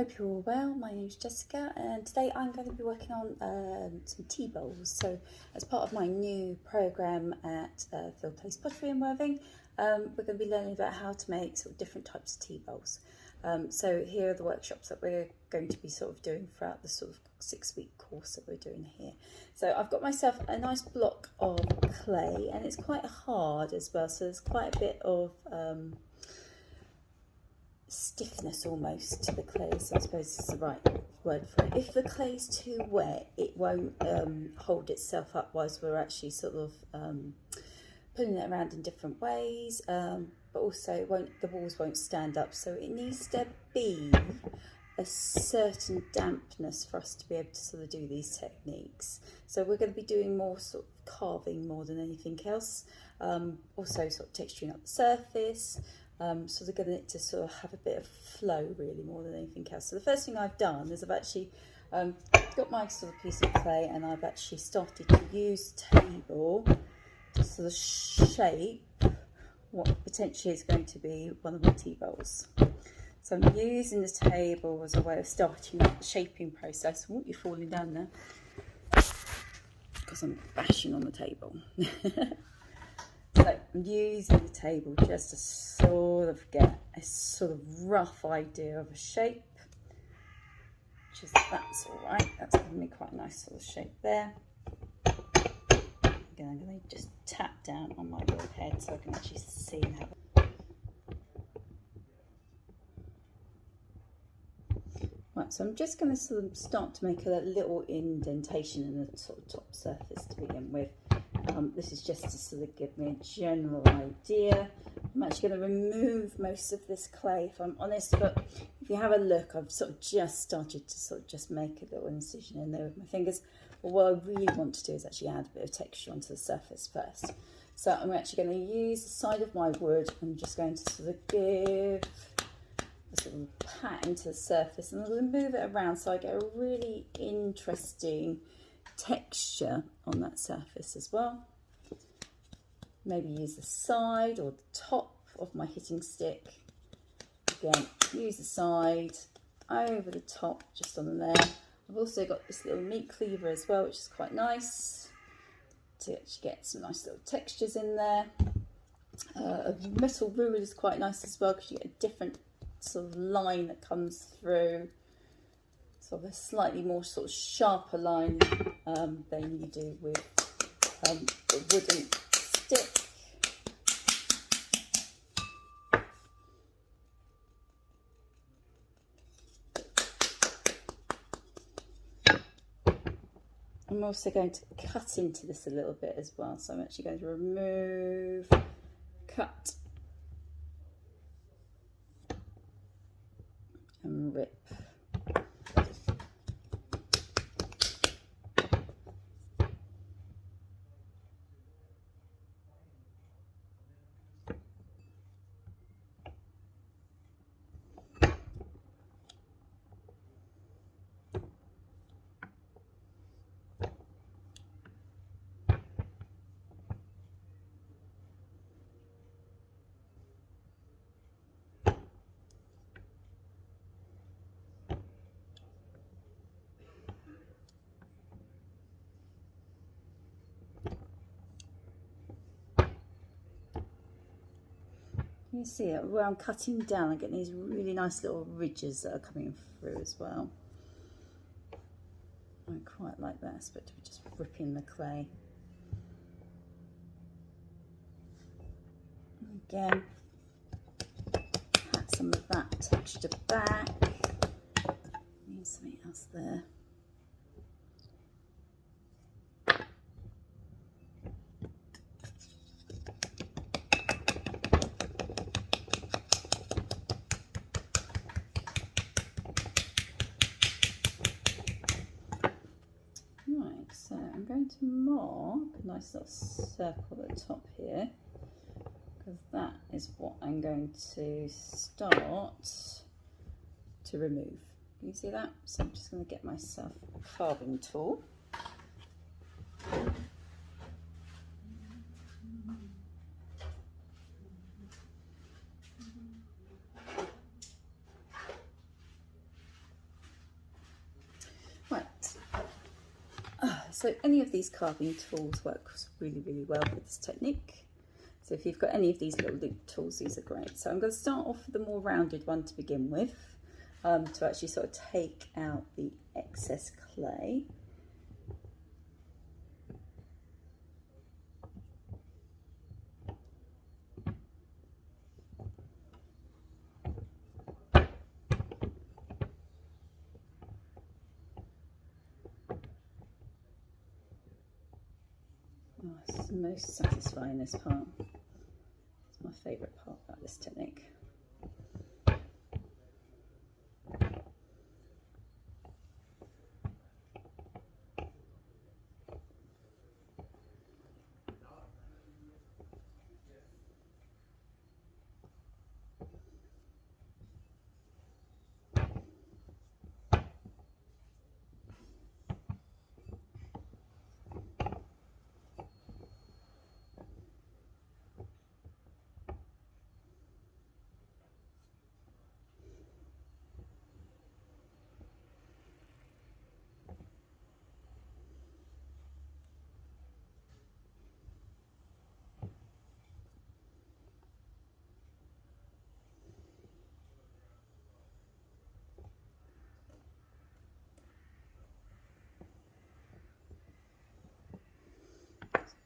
Hope you're all well. My name is Jessica and today I'm going to be working on some tea bowls. So as part of my new programme at Phil Place Pottery in Worthing, we're going to be learning about how to make sort of different types of tea bowls. So here are the workshops that we're going to be sort of doing throughout the sort of 6-week course that we're doing here. So I've got myself a nice block of clay and it's quite hard as well, so there's quite a bit of stiffness almost to the clay, so I suppose it's the right word for it. If the clay is too wet, it won't hold itself up whilst we're actually sort of pulling it around in different ways, but also the walls won't stand up, so it needs to be a certain dampness for us to be able to sort of do these techniques. So we're going to be doing more sort of carving more than anything else, also sort of texturing up the surface. So they're going to sort of have a bit of flow really more than anything else. So the first thing I've done is I've actually got my sort of piece of clay and I've actually started to use the table to sort of shape what potentially is going to be one of my tea bowls. So I'm using the table as a way of starting the shaping process. I won't be falling down there because I'm bashing on the table. So I'm using the table just to sort of get a sort of rough idea of a shape, that's all right. That's giving me quite a nice sort of shape there. Again, I'm going to just tap down on my little head so I can actually see and have it. Right, so I'm just going to sort of start to make a little indentation in the sort of top surface to begin with. This is just to sort of give me a general idea. I'm actually going to remove most of this clay, if I'm honest, but if you have a look, I've sort of just started to sort of just make a little incision in there with my fingers. But what I really want to do is actually add a bit of texture onto the surface first. So I'm actually going to use the side of my wood. I'm just going to sort of give a sort of pat into the surface and I'm going to move it around so I get a really interesting texture on that surface as well. Maybe use the side or the top of my hitting stick. Again, use the side over the top, just on there. I've also got this little meat cleaver as well, which is quite nice to actually get some nice little textures in there. A metal ruler is quite nice as well because you get a different sort of line that comes through. Sort of a slightly more sort of sharper line than you do with the wooden stick. I'm also going to cut into this a little bit as well, so I'm actually going to remove, cut and rip. You see it where I'm cutting down, I'm getting these really nice little ridges that are coming through as well. I quite like that aspect of just ripping the clay. Again, pat some of that texture back. Need something else there. So I'm going to mark a nice little circle at the top here because that is what I'm going to start to remove. Can you see that? So I'm just going to get myself a carving tool. So any of these carving tools works really, really well with this technique. So if you've got any of these little loop tools, these are great. So I'm going to start off with the more rounded one to begin with, to actually sort of take out the excess clay. Oh, it's the most satisfying, this part. It's my favourite part about this technique.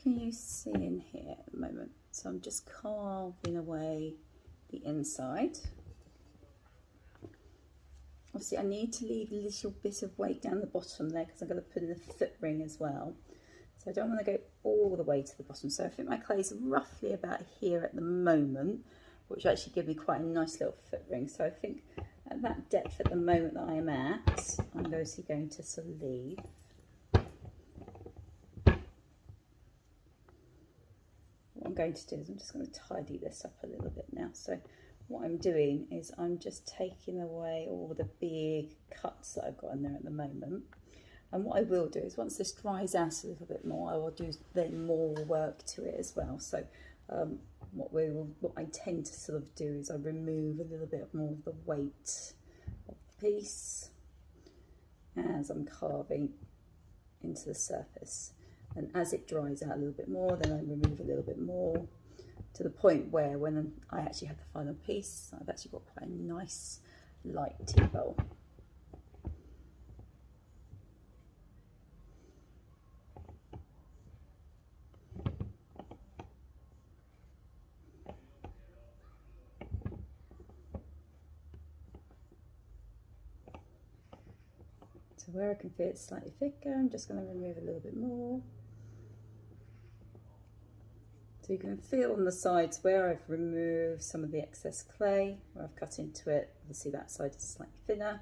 Can you see in here at the moment? So I'm just carving away the inside. Obviously I need to leave a little bit of weight down the bottom there because I'm going to put in a foot ring as well. So I don't want to go all the way to the bottom. So I think my clay is roughly about here at the moment, which actually gives me quite a nice little foot ring. So I think at that depth at the moment that I am at, I'm obviously going to sort of leave. What I'm going to do is I'm just going to tidy this up a little bit now. So what I'm doing is I'm just taking away all the big cuts that I've got in there at the moment. And what I will do is once this dries out a little bit more, I will do then more work to it as well. So what I tend to sort of do is I remove a little bit more of the weight of the piece as I'm carving into the surface. And as it dries out a little bit more, then I remove a little bit more to the point where when I actually have the final piece, I've actually got quite a nice light tea bowl. So where I can feel it's slightly thicker, I'm just going to remove a little bit more. So you can feel on the sides where I've removed some of the excess clay, where I've cut into it, obviously that side is slightly thinner,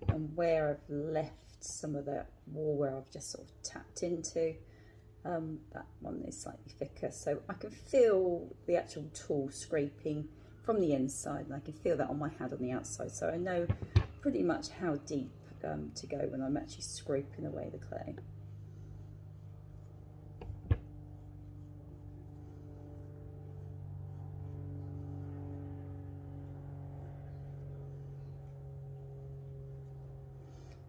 and where I've left some of that wall where I've just sort of tapped into, that one is slightly thicker. So I can feel the actual tool scraping from the inside, and I can feel that on my hand on the outside. So I know pretty much how deep to go when I'm actually scraping away the clay.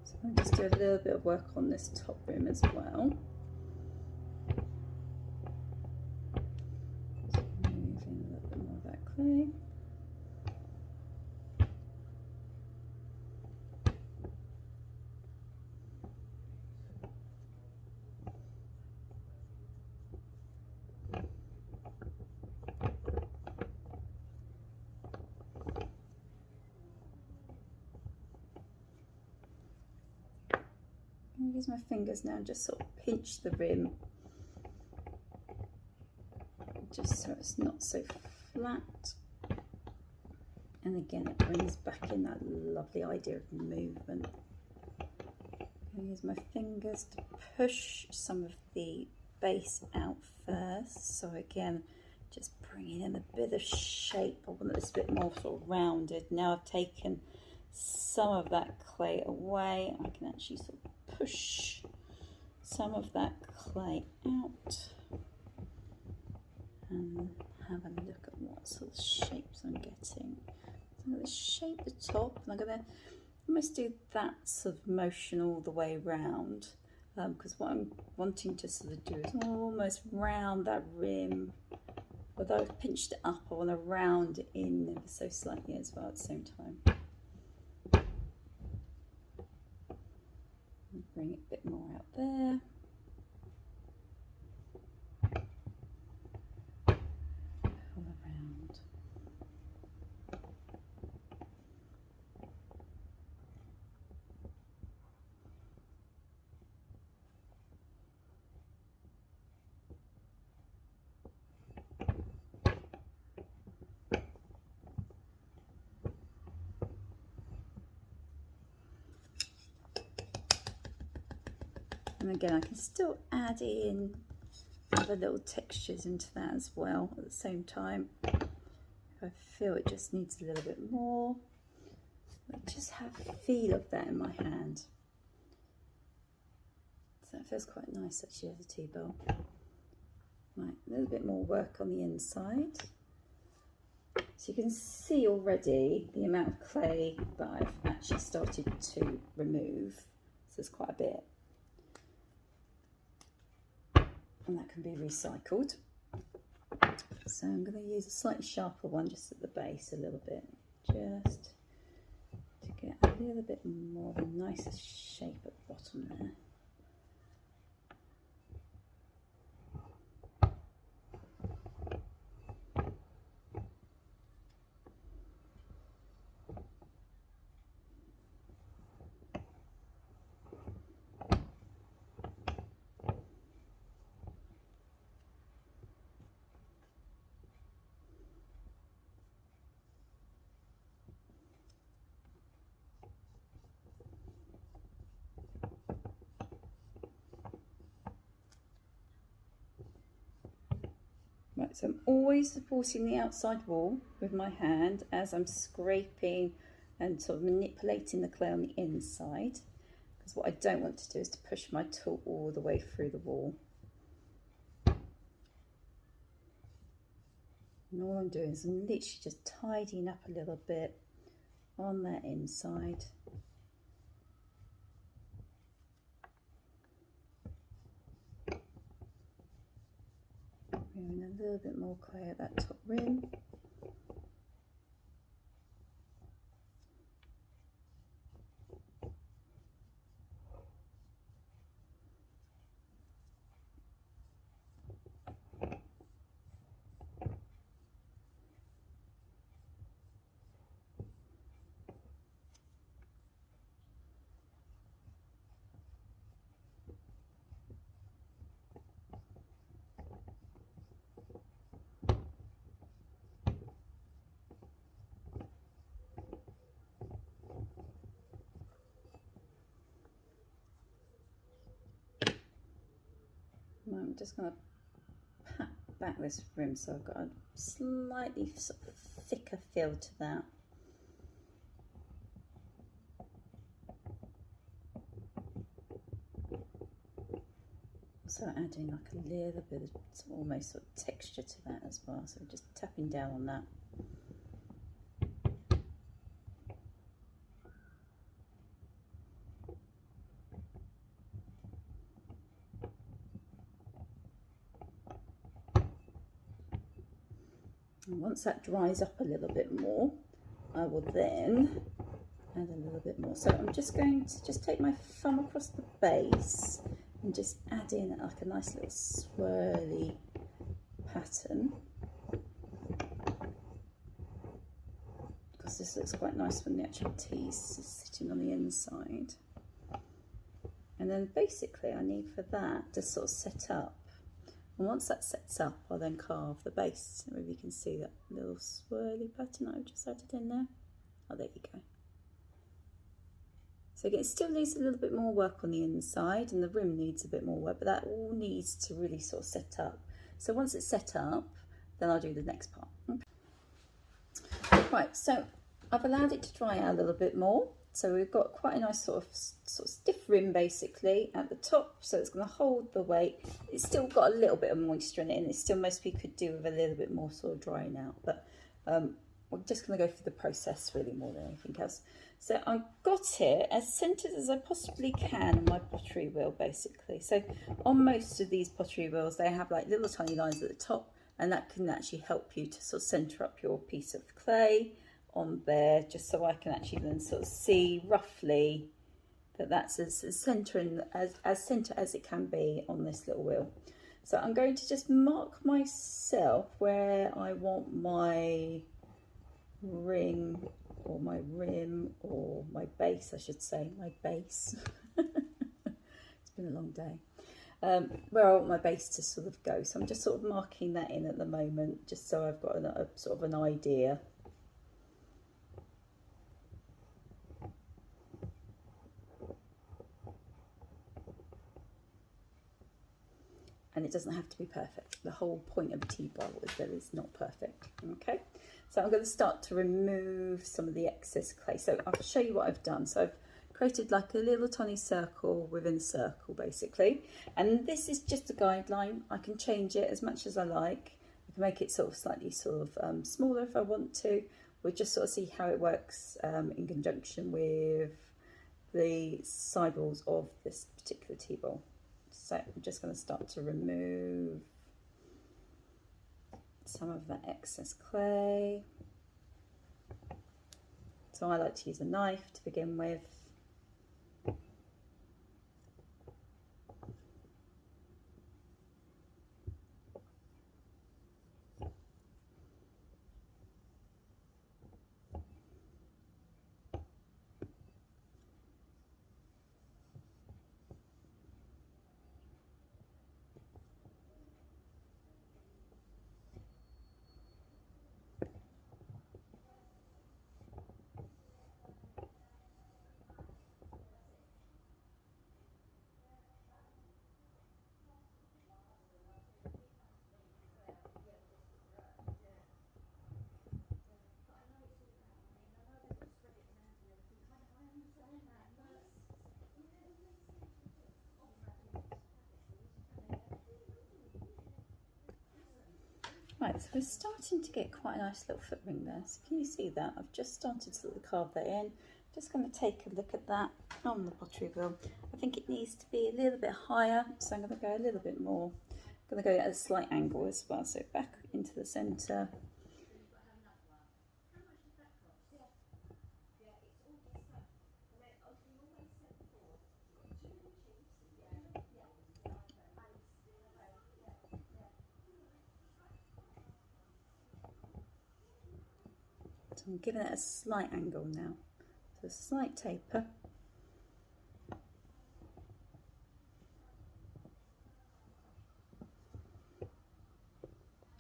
So I'll just do a little bit of work on this top rim as well. So removing a little bit more of that clay. Use my fingers now and just sort of pinch the rim, just so it's not so flat. And again, it brings back in that lovely idea of movement. I use my fingers to push some of the base out first. So again, just bringing in a bit of shape. I want this a bit more sort of rounded. Now I've taken some of that clay away, I can actually sort of push some of that clay out and have a look at what sort of shapes I'm getting. So I'm going to shape the top, and I'm going to almost do that sort of motion all the way round, because what I'm wanting to sort of do is almost round that rim. Although I've pinched it up, I want to round it in ever so slightly as well at the same time. Bring it a bit more out there. All around. And again, I can still add in other little textures into that as well at the same time. If I feel it just needs a little bit more, I just have a feel of that in my hand. So that feels quite nice actually as a tea bowl. Right, a little bit more work on the inside. So you can see already the amount of clay that I've actually started to remove. So there's quite a bit. And that can be recycled. So I'm going to use a slightly sharper one just at the base a little bit, just to get a little bit more of a nicer shape at the bottom there. Right, so I'm always supporting the outside wall with my hand as I'm scraping and sort of manipulating the clay on the inside, because what I don't want to do is to push my tool all the way through the wall. And all I'm doing is I'm literally just tidying up a little bit on that inside. Bringing a little bit more clay at that top rim. I'm just going to pat back this rim so I've got a slightly sort of thicker feel to that. So adding like a little bit of almost sort of texture to that as well, so just tapping down on that. And once that dries up a little bit more, I will then add a little bit more. So I'm just going to just take my thumb across the base and just add in like a nice little swirly pattern, because this looks quite nice when the actual tea is sitting on the inside. And then basically I need for that to sort of set up. And once that sets up, I'll then carve the base. Maybe you can see that little swirly pattern I've just added in there. Oh, there you go. So again, it still needs a little bit more work on the inside, and the rim needs a bit more work, but that all needs to really sort of set up. So once it's set up, then I'll do the next part. Okay. Right, so I've allowed it to dry out a little bit more. So we've got quite a nice sort of stiff rim basically at the top, so it's going to hold the weight. It's still got a little bit of moisture in it, and it still mostly could do with a little bit more sort of drying out. But we're just going to go through the process really more than anything else. So I've got it as centered as I possibly can on my pottery wheel, basically. So on most of these pottery wheels, they have like little tiny lines at the top, and that can actually help you to sort of center up your piece of clay on there, just so I can actually then sort of see roughly that that's as center as it can be on this little wheel. So I'm going to just mark myself where I want my ring, or my rim, or my base, I should say, my base. It's been a long day. Where I want my base to sort of go. So I'm just sort of marking that in at the moment, just so I've got a sort of an idea. And it doesn't have to be perfect. The whole point of a T-bar is that it's not perfect. Okay, so I'm going to start to remove some of the excess clay. So I'll show you what I've done. So I've created like a little tiny circle within a circle, basically. And this is just a guideline. I can change it as much as I like. I can make it sort of slightly smaller if I want to. We'll just sort of see how it works in conjunction with the sidewalls of this particular T-ball. So I'm just going to start to remove some of that excess clay. So I like to use a knife to begin with. Right, so we're starting to get quite a nice little foot ring there. So can you see that? I've just started to sort of carve that in. Just going to take a look at that on the pottery wheel. I think it needs to be a little bit higher, so I'm going to go a little bit more. I'm going to go at a slight angle as well, so back into the centre. So I'm giving it a slight angle now, so a slight taper.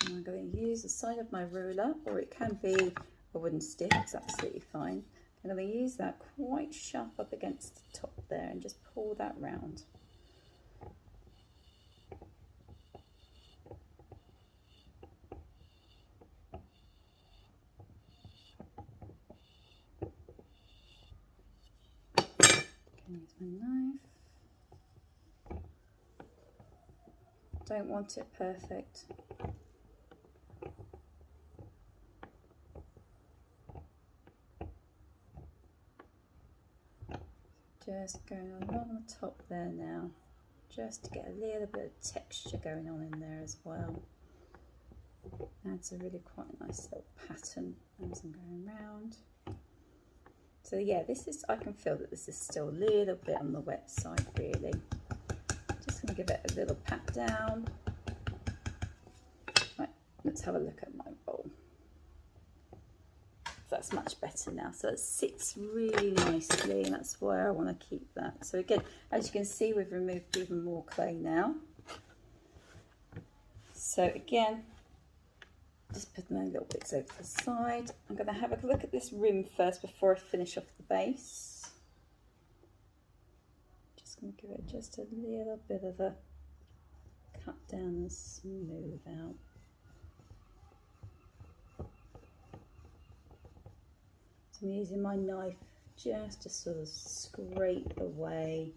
And I'm going to use the side of my ruler, or it can be a wooden stick, it's absolutely fine. I'm going to use that quite sharp up against the top there and just pull that round. Use my knife. Don't want it perfect. Just going along the top there now, just to get a little bit of texture going on in there as well. Adds a really quite nice little pattern as I'm going round. So yeah, this is, I can feel that this is still a little bit on the wet side really. Just going to give it a little pat down. Right, let's have a look at my bowl. That's much better now, so it sits really nicely, and that's where I want to keep that. So again, as you can see, we've removed even more clay now. So again, just put my little bits over to the side. I'm going to have a look at this rim first before I finish off the base. Just going to give it just a little bit of a cut down and smooth out. I'm using my knife just to sort of scrape away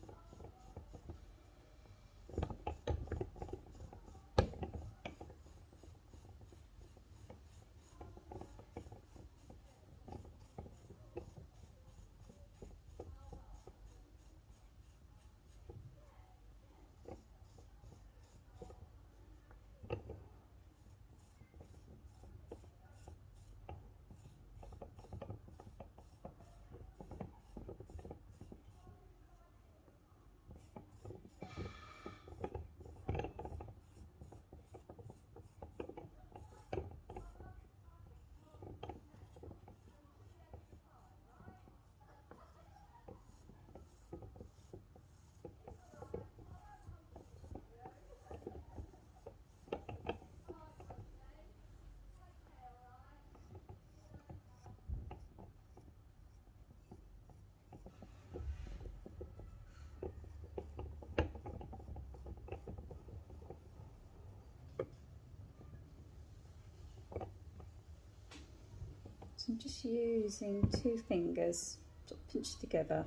So I'm just using 2 fingers, sort of pinch together,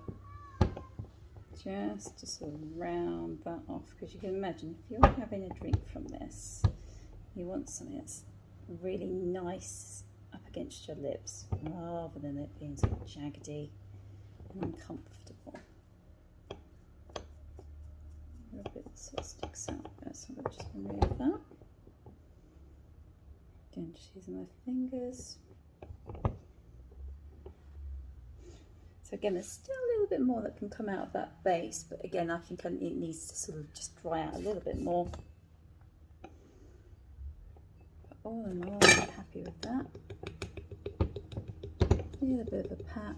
just to sort of round that off, because you can imagine if you're having a drink from this, you want something that's really nice up against your lips, rather than it being sort of jaggedy and uncomfortable. A little bit sort of sticks out there, so I'm going to just remove that. Again, just using my fingers. So again, there's still a little bit more that can come out of that base, but again, I think it needs to sort of just dry out a little bit more. But all in all, I'm happy with that. A little bit of a pat.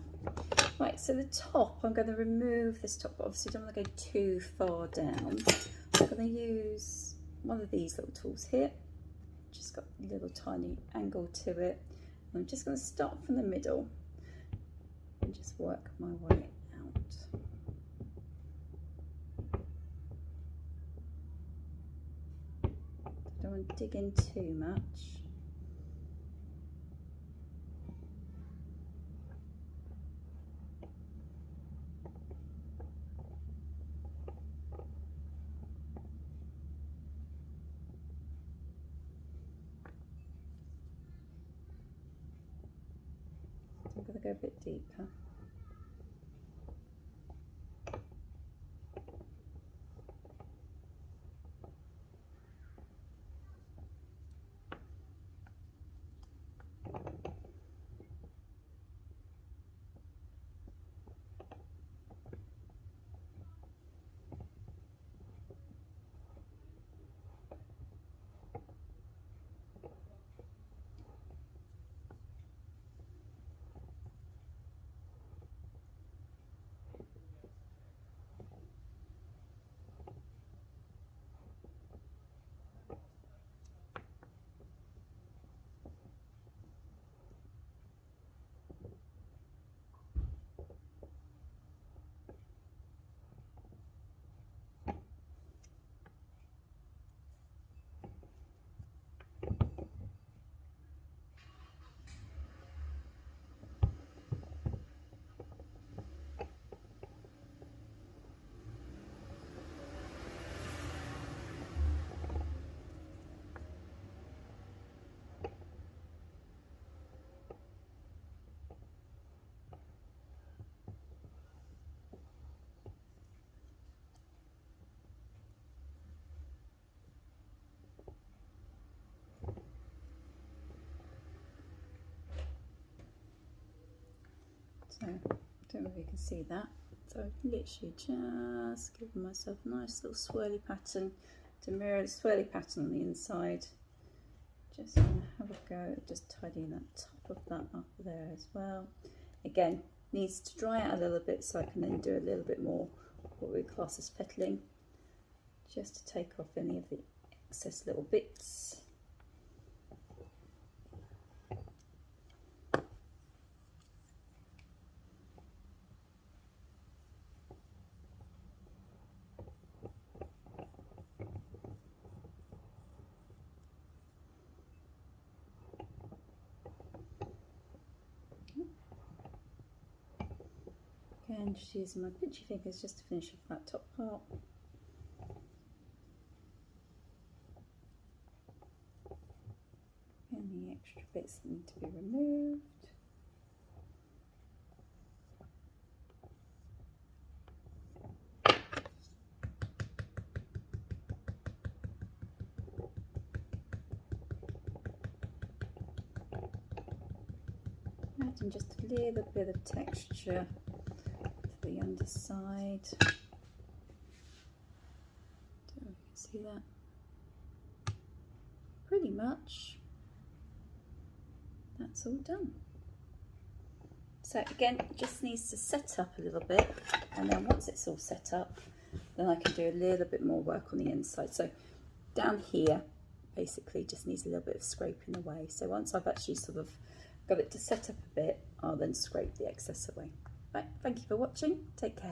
Right, so the top, I'm going to remove this top, but obviously don't want to go too far down. I'm going to use one of these little tools here. Just got a little tiny angle to it. And I'm just going to start from the middle and just work my way out. Don't want to dig in too much. I'm going to go a bit deeper. So, I don't know if you can see that. So literally just giving myself a nice little swirly pattern to mirror the swirly pattern on the inside. Just gonna have a go at just tidying that top of that up there as well. Again, needs to dry out a little bit so I can then do a little bit more what we class as fettling, just to take off any of the excess little bits. Again, just using my pinchy fingers just to finish off that top part. Any extra bits that need to be removed. Adding just a little bit of texture to the underside. Don't know if you can see that. Pretty much that's all done. So again, it just needs to set up a little bit, and then once it's all set up, then I can do a little bit more work on the inside. So down here basically just needs a little bit of scraping away. So once I've actually sort of got it to set up a bit, I'll then scrape the excess away. Right, thank you for watching. Take care.